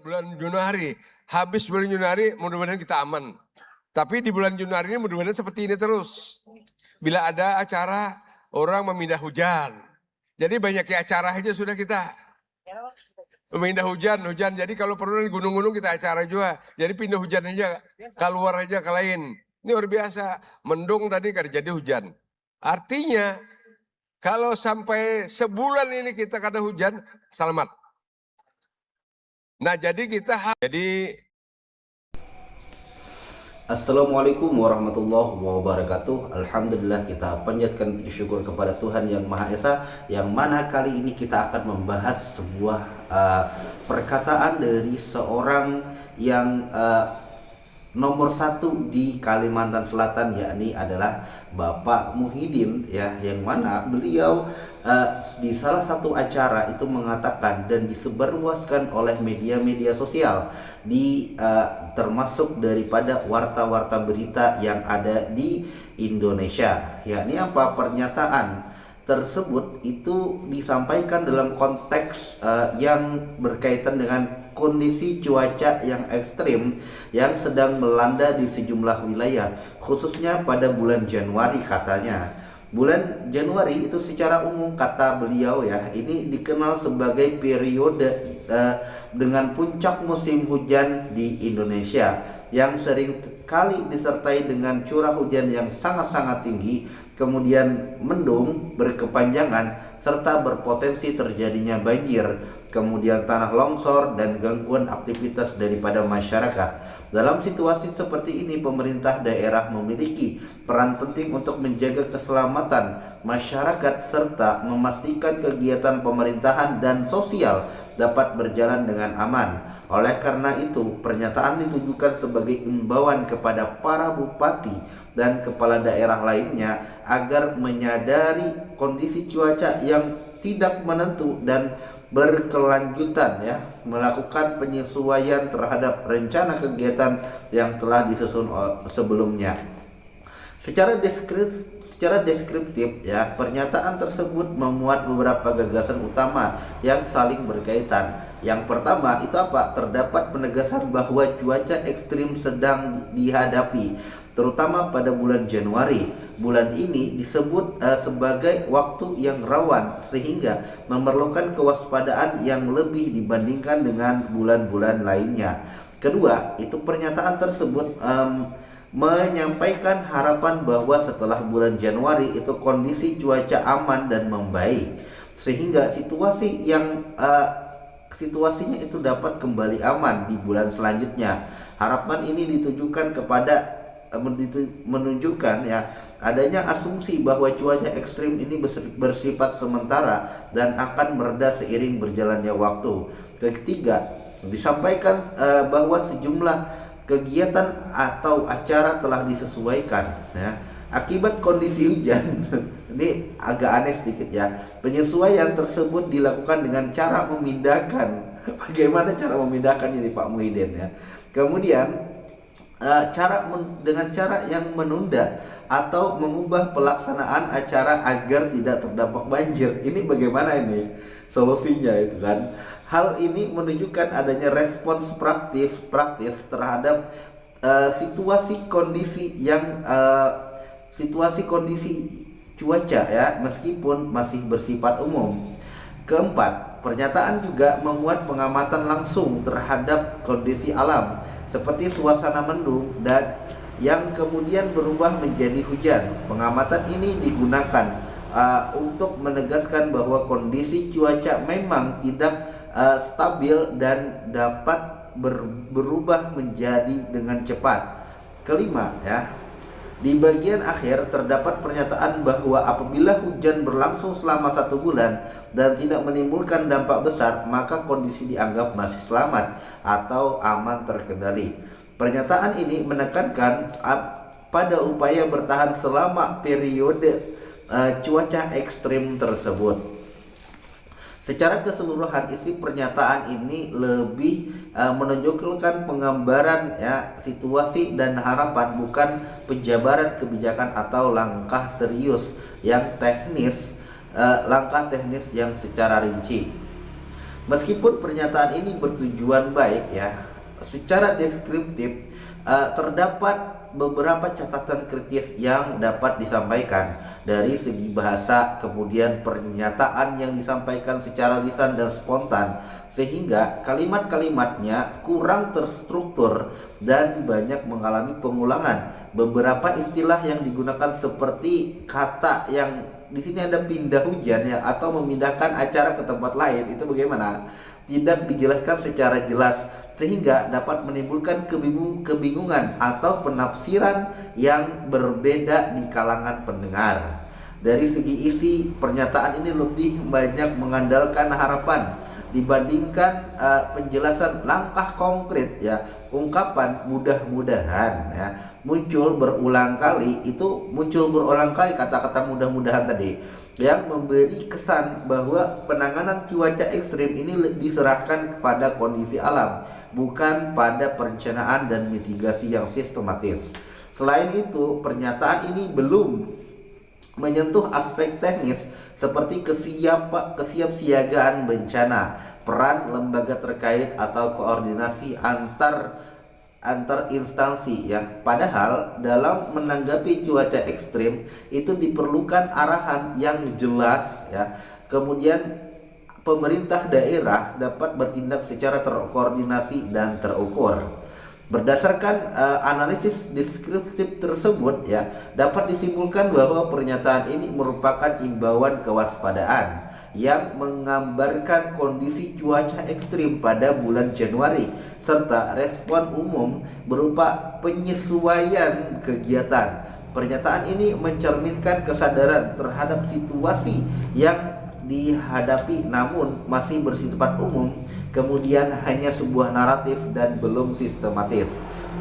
bulan Januari. Habis bulan Januari mudah-mudahan kita aman. Tapi di bulan Januari ini mudah-mudahan seperti ini terus. Bila ada acara orang memindah hujan. Jadi banyak acara aja sudah kita. Memindah hujan. Jadi kalau perlu di gunung-gunung kita acara juga. Jadi pindah hujan aja, keluar aja ke lain. Ini luar biasa. Mendung tadi kan jadi hujan. Artinya kalau sampai sebulan ini kita kena hujan, selamat. Nah jadi Assalamualaikum warahmatullahi wabarakatuh. Alhamdulillah, kita panjatkan syukur kepada Tuhan Yang Maha Esa, yang mana kali ini kita akan membahas sebuah perkataan dari seorang yang nomor satu di Kalimantan Selatan, yakni adalah Bapak Muhyiddin, ya, yang mana beliau di salah satu acara itu mengatakan dan disebarluaskan oleh media-media sosial termasuk daripada warta-warta berita yang ada di Indonesia, yakni apa, pernyataan tersebut itu disampaikan dalam konteks yang berkaitan dengan kondisi cuaca yang ekstrim yang sedang melanda di sejumlah wilayah, khususnya pada bulan Januari katanya. Bulan Januari itu secara umum kata beliau, ya, ini dikenal sebagai periode dengan puncak musim hujan di Indonesia yang sering kali disertai dengan curah hujan yang sangat-sangat tinggi, kemudian mendung berkepanjangan serta berpotensi terjadinya banjir, kemudian tanah longsor dan gangguan aktivitas daripada masyarakat. Dalam situasi seperti ini, pemerintah daerah memiliki peran penting untuk menjaga keselamatan masyarakat serta memastikan kegiatan pemerintahan dan sosial dapat berjalan dengan aman. Oleh karena itu, pernyataan ditujukan sebagai imbauan kepada para bupati dan kepala daerah lainnya agar menyadari kondisi cuaca yang tidak menentu dan berkelanjutan, ya, melakukan penyesuaian terhadap rencana kegiatan yang telah disusun sebelumnya. Secara deskriptif, ya, pernyataan tersebut memuat beberapa gagasan utama yang saling berkaitan. Yang pertama itu apa? Terdapat penegasan bahwa cuaca ekstrim sedang dihadapi, terutama pada bulan Januari. Bulan ini disebut sebagai waktu yang rawan sehingga memerlukan kewaspadaan yang lebih dibandingkan dengan bulan-bulan lainnya. Kedua, itu pernyataan tersebut menyampaikan harapan bahwa setelah bulan Januari itu kondisi cuaca aman dan membaik, sehingga situasinya itu dapat kembali aman di bulan selanjutnya. Harapan ini ditujukan kepada menunjukkan, ya, adanya asumsi bahwa cuaca ekstrim ini bersifat sementara dan akan mereda seiring berjalannya waktu. Ketiga, disampaikan bahwa sejumlah kegiatan atau acara telah disesuaikan, ya, akibat kondisi hujan. Ini agak aneh sedikit, ya. Penyesuaian tersebut dilakukan dengan cara memindahkan. Bagaimana cara memindahkan ini, Pak Muhyiddin, ya? Kemudian dengan cara yang menunda atau mengubah pelaksanaan acara agar tidak terdampak banjir. Ini bagaimana ini solusinya, itu kan? Hal ini menunjukkan adanya respons praktis terhadap situasi kondisi cuaca, ya, meskipun masih bersifat umum. Keempat, pernyataan juga memuat pengamatan langsung terhadap kondisi alam seperti suasana mendung dan yang kemudian berubah menjadi hujan. Pengamatan ini digunakan untuk menegaskan bahwa kondisi cuaca memang tidak stabil dan dapat berubah menjadi dengan cepat. Kelima, ya, di bagian akhir terdapat pernyataan bahwa apabila hujan berlangsung selama 1 bulan dan tidak menimbulkan dampak besar, maka kondisi dianggap masih selamat atau aman terkendali. Pernyataan ini menekankan pada upaya bertahan selama periode cuaca ekstrim tersebut. Secara keseluruhan, isi pernyataan ini lebih menunjukkan penggambaran, ya, situasi dan harapan, bukan penjabaran kebijakan atau langkah serius yang teknis, langkah teknis yang secara rinci. Meskipun pernyataan ini bertujuan baik ya, secara deskriptif terdapat beberapa catatan kritis yang dapat disampaikan dari segi bahasa, kemudian pernyataan yang disampaikan secara lisan dan spontan, sehingga kalimat-kalimatnya kurang terstruktur dan banyak mengalami pengulangan. Beberapa istilah yang digunakan seperti kata yang di sini ada pindah hujan ya, atau memindahkan acara ke tempat lain, itu bagaimana? Tidak dijelaskan secara jelas, sehingga dapat menimbulkan kebingungan atau penafsiran yang berbeda di kalangan pendengar. Dari segi isi, pernyataan ini lebih banyak mengandalkan harapan dibandingkan penjelasan langkah konkret ya. Ungkapan mudah-mudahan ya muncul berulang kali kata-kata mudah-mudahan tadi, yang memberi kesan bahwa penanganan cuaca ekstrim ini diserahkan kepada kondisi alam, bukan pada perencanaan dan mitigasi yang sistematis. Selain itu, pernyataan ini belum menyentuh aspek teknis seperti kesiapsiagaan bencana, peran lembaga terkait atau koordinasi antar instansi ya. Padahal dalam menanggapi cuaca ekstrim itu diperlukan arahan yang jelas ya. Kemudian pemerintah daerah dapat bertindak secara terkoordinasi dan terukur. Berdasarkan analisis deskriptif tersebut ya, dapat disimpulkan bahwa pernyataan ini merupakan imbauan kewaspadaan yang menggambarkan kondisi cuaca ekstrim pada bulan Januari, serta respon umum berupa penyesuaian kegiatan. Pernyataan ini mencerminkan kesadaran terhadap situasi yang dihadapi namun masih bersifat umum, kemudian hanya sebuah naratif dan belum sistematis.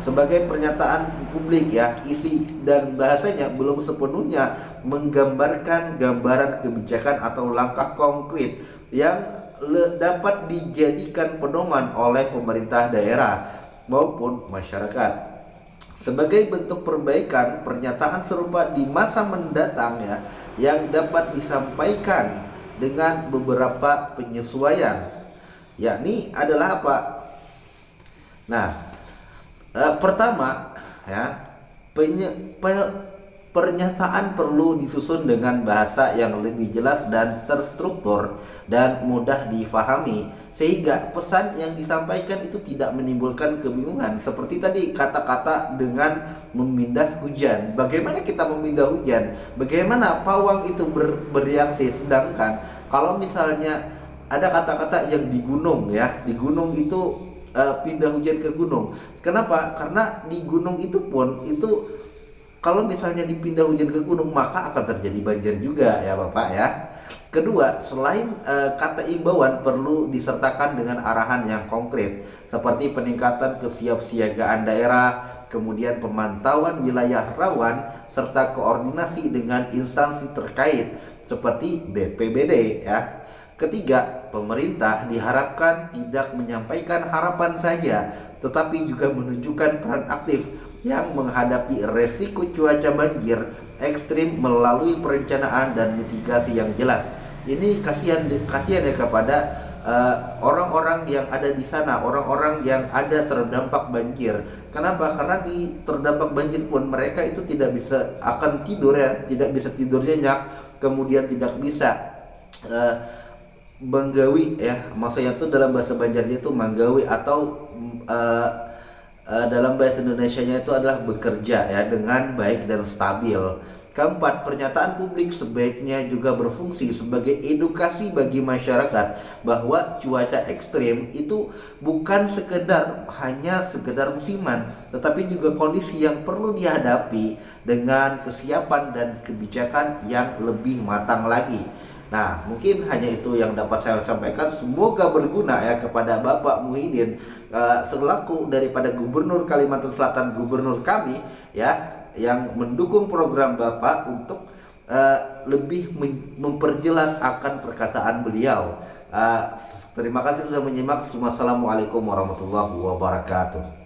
Sebagai pernyataan publik ya, isi dan bahasanya belum sepenuhnya menggambarkan gambaran kebijakan atau langkah konkret yang dapat dijadikan pedoman oleh pemerintah daerah maupun masyarakat. Sebagai bentuk perbaikan, pernyataan serupa di masa mendatang ya, yang dapat disampaikan dengan beberapa penyesuaian, yakni adalah apa? Nah, pertama ya, pernyataan perlu disusun dengan bahasa yang lebih jelas dan terstruktur dan mudah difahami, sehingga pesan yang disampaikan itu tidak menimbulkan kebingungan. Seperti tadi kata-kata dengan memindah hujan. Bagaimana kita memindah hujan? Bagaimana pawang itu bereaksi? Sedangkan kalau misalnya ada kata-kata yang di gunung ya, di gunung itu pindah hujan ke gunung. Kenapa? Karena di gunung itu pun itu kalau misalnya dipindah hujan ke gunung maka akan terjadi banjir juga ya Bapak ya. Kedua, selain kata imbauan perlu disertakan dengan arahan yang konkret seperti peningkatan kesiapsiagaan daerah, kemudian pemantauan wilayah rawan, serta koordinasi dengan instansi terkait seperti BPBD ya. Ketiga, pemerintah diharapkan tidak menyampaikan harapan saja, tetapi juga menunjukkan peran aktif yang menghadapi resiko cuaca banjir ekstrim melalui perencanaan dan mitigasi yang jelas. Ini kasihan ya kepada orang-orang yang ada di sana, orang-orang yang ada terdampak banjir. Kenapa? Karena di terdampak banjir pun mereka itu tidak bisa akan tidur ya, tidak bisa tidur nyenyak, kemudian tidak bisa menggawi ya, maksudnya itu dalam bahasa Banjarnya itu menggawi atau dalam bahasa Indonesianya itu adalah bekerja ya dengan baik dan stabil. Keempat, pernyataan publik sebaiknya juga berfungsi sebagai edukasi bagi masyarakat bahwa cuaca ekstrim itu bukan hanya sekedar musiman, tetapi juga kondisi yang perlu dihadapi dengan kesiapan dan kebijakan yang lebih matang lagi. Nah, mungkin hanya itu yang dapat saya sampaikan. Semoga berguna ya kepada Bapak Muhyiddin selaku daripada Gubernur Kalimantan Selatan, gubernur kami ya, yang mendukung program Bapak untuk lebih memperjelas akan perkataan beliau. Terima kasih sudah menyimak. Wassalamualaikum warahmatullahi wabarakatuh.